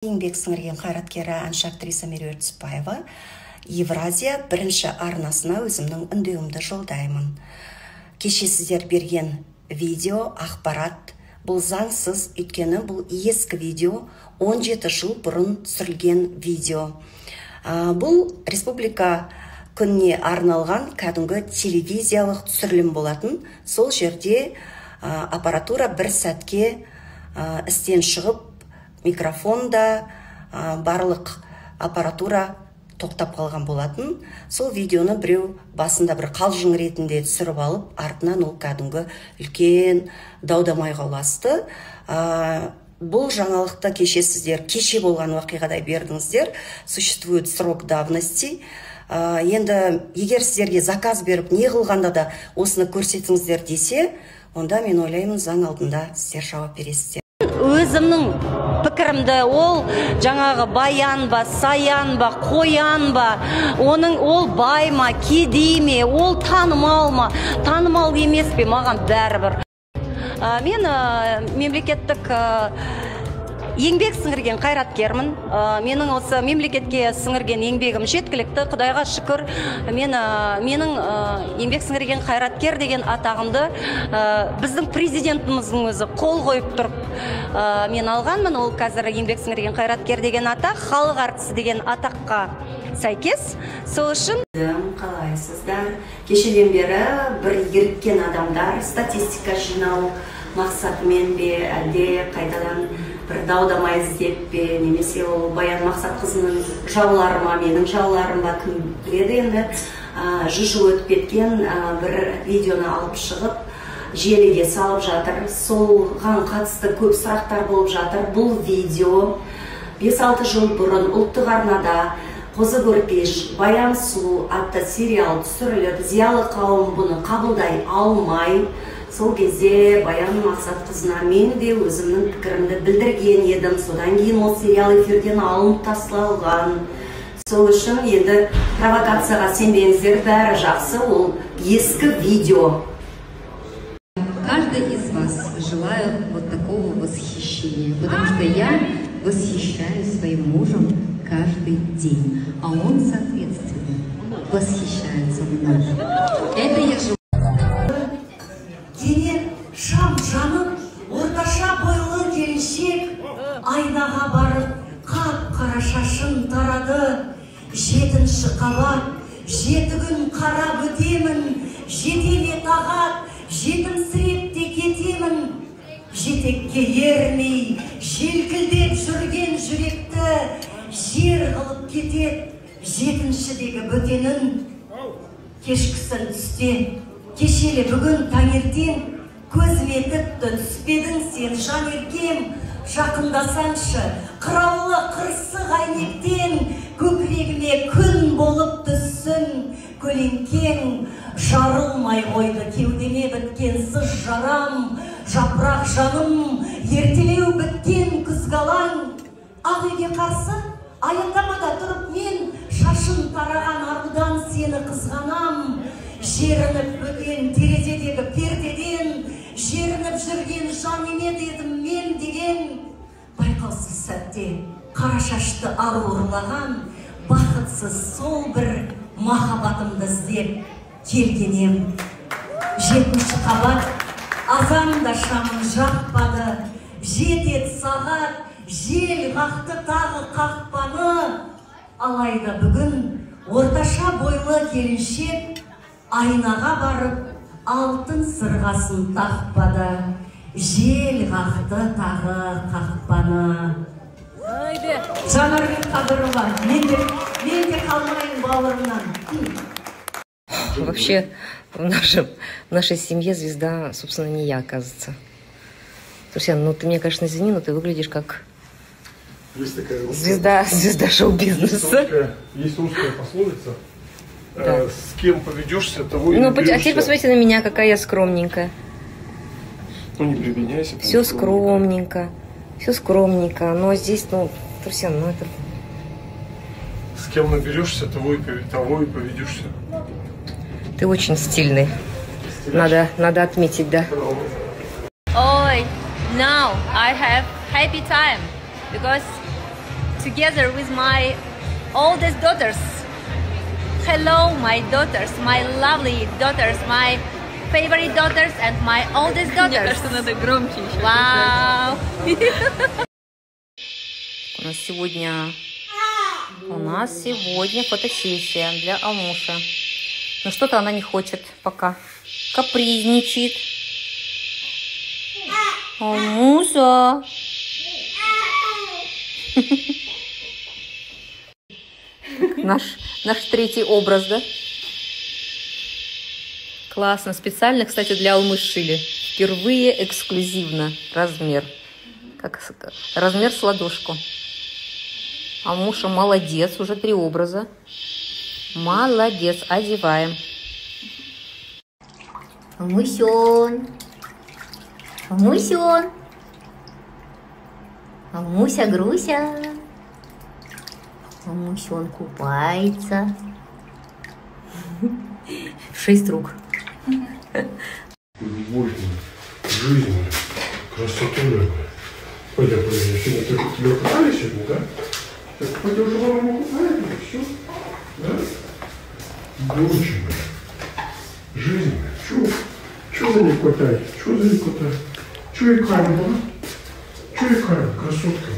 Еңбек сіңірген қайраткері әнші актриса Меруерт Түсіпбаева Евразия бірінші арнасына өзімнің үндеуімді жолдаймын. Кеше сіздер берген видео, ақпарат, бұл заңсыз, өйткені бұл ескі видео, 17 жыл бұрын түсірілген видео. Бұл республика күніне арналған кәдімгі телевизиялық түсірілім болатын. Сол жерде аппаратура бір сәтке істен шығып, микрофонда барлық аппаратура тоқтап қалған болатын. Сол видеоны біреу басында бір қалжың ретінде түсіріп алып, артынан ол кәдімгі үлкен дау-дамайға ұласты. Бұл жаңалықты кеше болған уақиғадай бердіңіздер. Существует срок давности. Енді егер сіздерге заказ беріп, не қылғанда да осыны көрсетіңіздер десе, онда мен ойлаймын, заң алдында сіздер жауап бересіздер. Өзімнің пікірімді, ол жаңағы баян ба, саян ба, қоян ба, ол бай ма, кедей ме, ол танымал ма, танымал емес пе, маған бәрібір. Мен мемлекеттік еңбек сіңірген қайраткермін. Менің осы мемлекетке сіңірген еңбегім жеткілікті, Құдайға шүкір. Менің еңбек сіңірген қайраткер деген атағымды біздің президентіміздің өзі қол қойып тұрып мен алғанмын. Ол қазір еңбек сіңірген қайраткер деген атақ, халық әртісі деген атаққа сәйкес. Сол үшін қалайсыздар? Кешеден бері бір еріккен адамдар статистика жинау мақсатымен бе, әлде қайтадан бір дау-дамай іздеп пе, немесе ол Баян Мақсатқызының жаулары ма, менің жауларым ба, кім біледі. Енді 100 жыл өтіп кеткен бір видеоны алып шығып, желіге салып жатыр. Солған қатысты көп сұрақтар болып жатыр. Бұл видео 5-6 жыл бұрын ұлттық арнада Қозы Көрпеш, Баян Сұлу атты сериал түсіріліп, зиялы қауым бұны қабылдай алмай, сол кезде Баян Мақсатқызына мен де өзімнің пікірімді білдірген едім. Содан кейін ол сериал эфирден алынып тасталған. Сол үшін енді провокацияға сенбеңіздер, бәрі жақсы, ол ескі видео. Каждый из вас желаю вот такого восхищения, потому что я восхищаюсь своим мужем каждый день, а он, соответственно, восхищается мной. Это я желаю. Шам жанып, орташа бойлы келіншек, айнаға барып, қап-қара шашын тарады. 7-ші қабат, 7 күн қарап өтемін, жетеле тағат, жетімсіреп те кетемін. Жетекке ермей, желкілдеп жүрген жүректі жер қылып кетет. 7-шідегі бөтенін кешкісін түсте, кешелі бүгін таңертең көзіме тіпті түспедің сен жан еркем. Жақындасаншы, қыраулы қырсық әйнектен көкірегіме күн болып түссін. Көлеңкең жарылмай қойды кеудеме біткен сыз жарам. Жапырақ жаным, ертелеу біткен күзгалаң. Ақ үйге қарсы аялдамада тұрып мен шашын тараған арудан сені қызғанам. Жерініп бөтен терезедегі пердеден, жерініп жүрген жан еме дедім мен деген. Байқаусыз сәтте қара шашты ару ұрлаған, бақытсыз сол бір махаббатымды іздеп келгенем. 7-ші қабат, азанда шамын жақпады, жетет сағат, жел қақты тағы қақпаны. Алайда бүгін орташа бойлы келіншек айнаға барып, алтын сырғасын тақпады, жел қақты тағы қақпаны. Жанарбек Қадырова, мен де қалмайын бауырымнан. Вообще, в нашей семье звезда, собственно, не я, оказывается. Турсян, ну ты меня, конечно, извини, но ты выглядишь как звезда шоу-бизнеса. Есть русская пословица. Да. С кем поведешься, того и не а теперь посмотрите на меня, какая я скромненькая. Ну не прибедняйся. Все скромненько, но здесь, Турсян, это... С кем наберешься, того и поведешься. Ты очень стильный. Надо отметить, да. Ой, now I have happy time because together with my oldest daughters. Hello, my daughters, my lovely daughters, my favorite daughters and my oldest daughters. Мне кажется, надо громче еще. Вау! У нас сегодня фотосессия для Алмуши. Но что-то она не хочет пока. Капризничает. Алмуша. Наш третий образ, да? Классно. Специально, кстати, для Алмы шили. Впервые эксклюзивно размер. Размер с ладошку. Алмуша молодец. Уже 3 образа. Молодец. Одеваем. Алмусён. Алмусён. Алмуся, Груся. Алмусён купается. 6 рук. Любовь, жизнь, красоту. Пойдем, сегодня ты тебя купали сегодня, да? Так, пойдем уже маму купаем, все, да? Доченька, жизнь, чё за ней катать? Чё за ней катать? Чё икаем, да? Чё икаем, красотка?